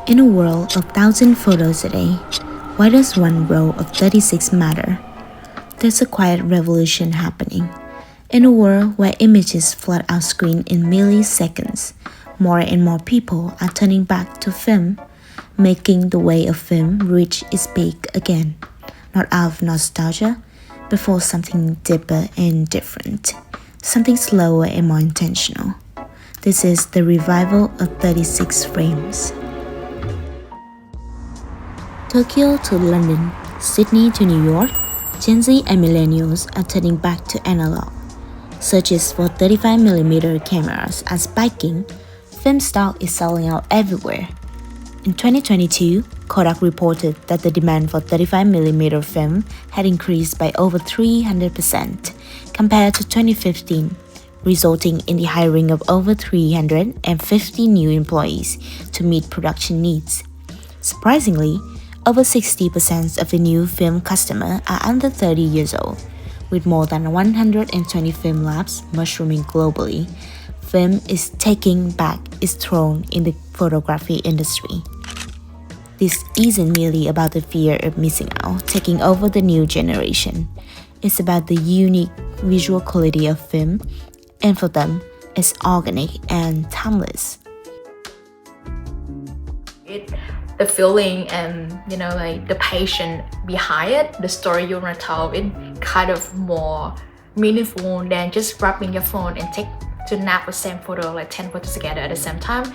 In a world of 1,000 photos a day, why does one roll of 36 matter? There's a quiet revolution happening. In a world where images flood our screen in milliseconds, more and more people are turning back to film, making the way of film reach its peak again, not out of nostalgia, but for something deeper and different, something slower and more intentional. This is the revival of 36 frames. Tokyo to London, Sydney to New York, Gen Z and millennials are turning back to analog. Searches for 35mm cameras are spiking. Film stock is selling out everywhere. In 2022, Kodak reported that the demand for 35mm film had increased by over 300% compared to 2015, resulting in the hiring of over 350 new employees to meet production needs. Surprisingly, over 60% of the new film customers are under 30 years old. With more than 120 film labs mushrooming globally, film is taking back its throne in the photography industry. This isn't merely about the fear of missing out taking over the new generation. It's about the unique visual quality of film, and for them, it's organic and timeless. The feeling and like the passion behind it, the story you want to tell, it kind of more meaningful than just grabbing your phone and take to snap the same photo, like 10 photos together at the same time.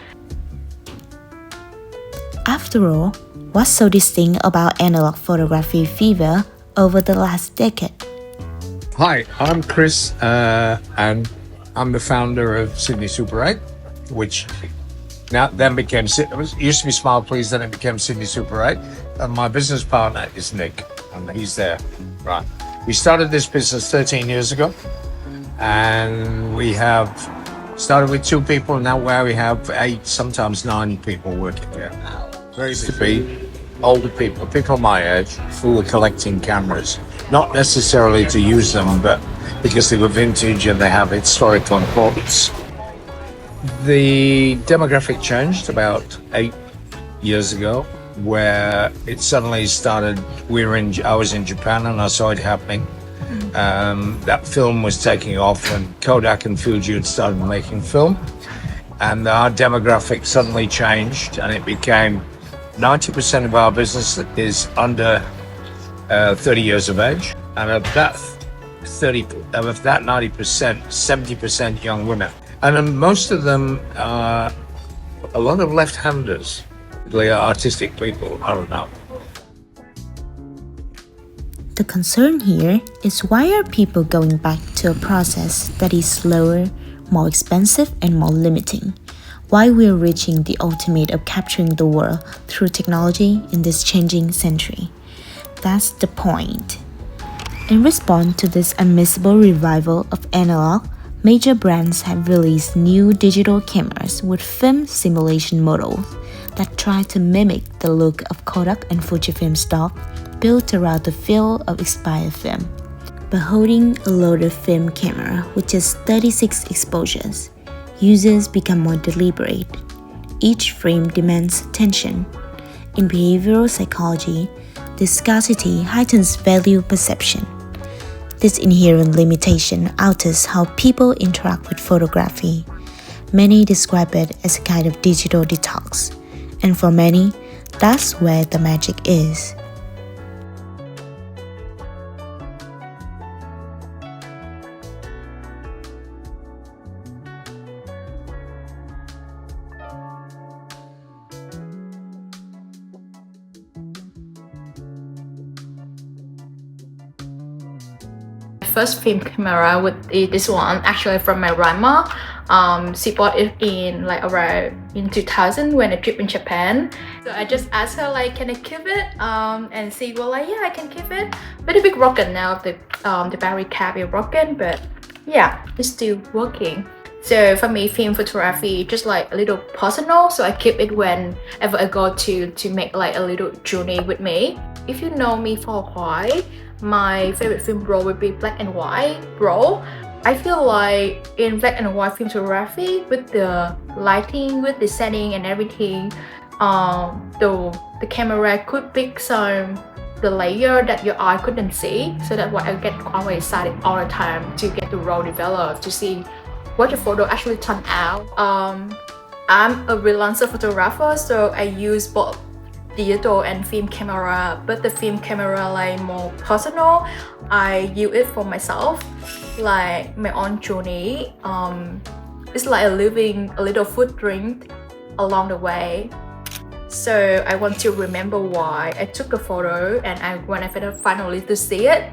After all, what's so distinct about analog photography fever over the last decade? Hi, I'm Chris, and I'm the founder of Sydney Super8, which then became, it used to be Smile Please, then it became Sydney Super8. And my business partner is Nick, and he's there. Right. We started this business 13 years ago, and we have started with 2 people, now where we have 8, sometimes 9 people working here. There used to be older people my age, who were collecting cameras, not necessarily to use them, but because they were vintage and they have historical importance. The demographic changed about 8 years ago, where it suddenly started. I was in Japan and I saw it happening. That film was taking off, and Kodak and Fuji had started making film, and our demographic suddenly changed, and it became 90% of our business is under 30 years of age, and of that 90%, 70% young women. And most of them are a lot of left-handers. They are artistic people, I don't know. The concern here is, why are people going back to a process that is slower, more expensive, and more limiting? Why we're reaching the ultimate of capturing the world through technology in this changing century. That's the point. In response to this unmissable revival of analog, major brands have released new digital cameras with film simulation models that try to mimic the look of Kodak and Fujifilm stock built around the feel of expired film. By holding a loaded film camera with just 36 exposures, users become more deliberate. Each frame demands attention. In behavioral psychology, this scarcity heightens value perception. This inherent limitation alters how people interact with photography. Many describe it as a kind of digital detox, and for many, that's where the magic is. First film camera with this one, actually from my grandma. She bought it in like around in 2000 when I trip in Japan. So I just asked her like, can I keep it? And she was like, yeah, I can keep it. But a bit broken now. The battery cap is broken, but yeah, it's still working. So for me, film photography just like a little personal. So I keep it whenever I go to make like a little journey with me. If you know me for a while, my favorite film roll would be black and white roll. I feel like in black and white film photography, with the lighting, with the setting and everything, the camera could pick some the layer that your eye couldn't see. So that's why I get always excited all the time to get the role developed, to see what the photo actually turned out. I'm a freelancer photographer, so I use both digital and film camera, but the film camera like more personal. I use it for myself, like my own journey. It's like living a little footprint along the way. So I want to remember why I took a photo, and when I finally to see it,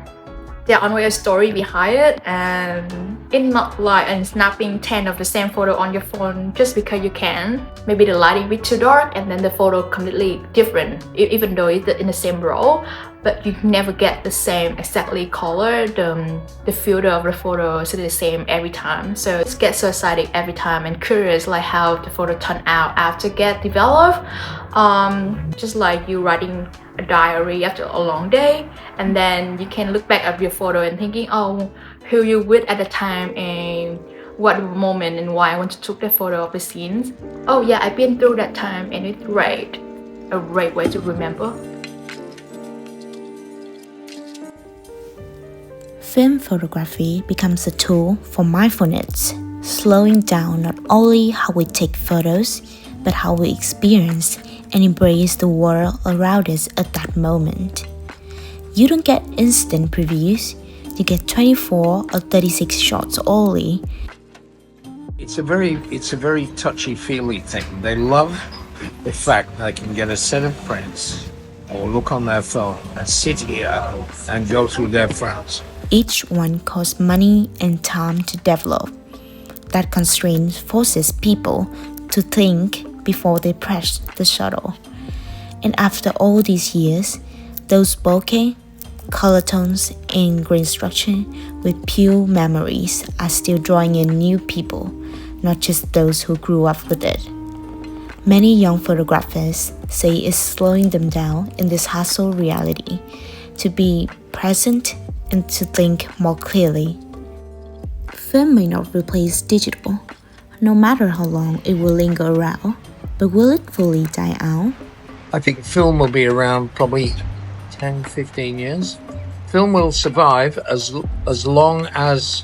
there's always a story behind it, and it's not like snapping 10 of the same photo on your phone just because you can. Maybe the lighting be too dark and then the photo completely different, even though it's in the same roll, but you never get the same exactly color. The filter of the photo is the same every time. So it gets so excited every time and curious like how the photo turned out after get developed. Just like you writing a diary after a long day, and then you can look back at your photo and thinking, oh, who you with at the time and what moment and why I want to take the photo of the scenes. Oh yeah, I've been through that time and it's great. A great way to remember. Film photography becomes a tool for mindfulness, slowing down not only how we take photos, but how we experience and embrace the world around us at that moment. You don't get instant previews, you get 24 or 36 shots only. It's a very touchy-feely thing. They love the fact they can get a set of prints or look on their phone and sit here and go through their friends. Each one costs money and time to develop. That constraint forces people to think before they press the shutter. And after all these years, those bokeh, color tones, and green structure with pure memories are still drawing in new people, not just those who grew up with it. Many young photographers say it's slowing them down in this hustle reality to be present and to think more clearly. Film may not replace digital, no matter how long it will linger around, but will it fully die out? I think film will be around probably 10, 15 years. Film will survive as long as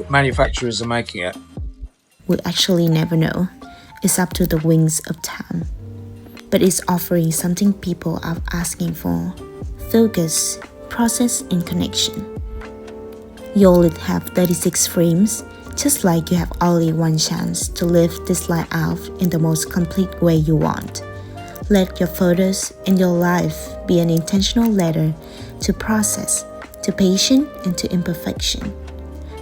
manufacturers are making it. We actually never know. It's up to the wings of time. But it's offering something people are asking for: focus, process, and connection. You only have 36 frames, just like you have only one chance to live this life out in the most complete way you want. Let your photos and your life be an intentional letter to process, to patience, and to imperfection.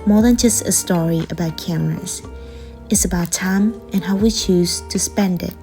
More than just a story about cameras, it's about time and how we choose to spend it.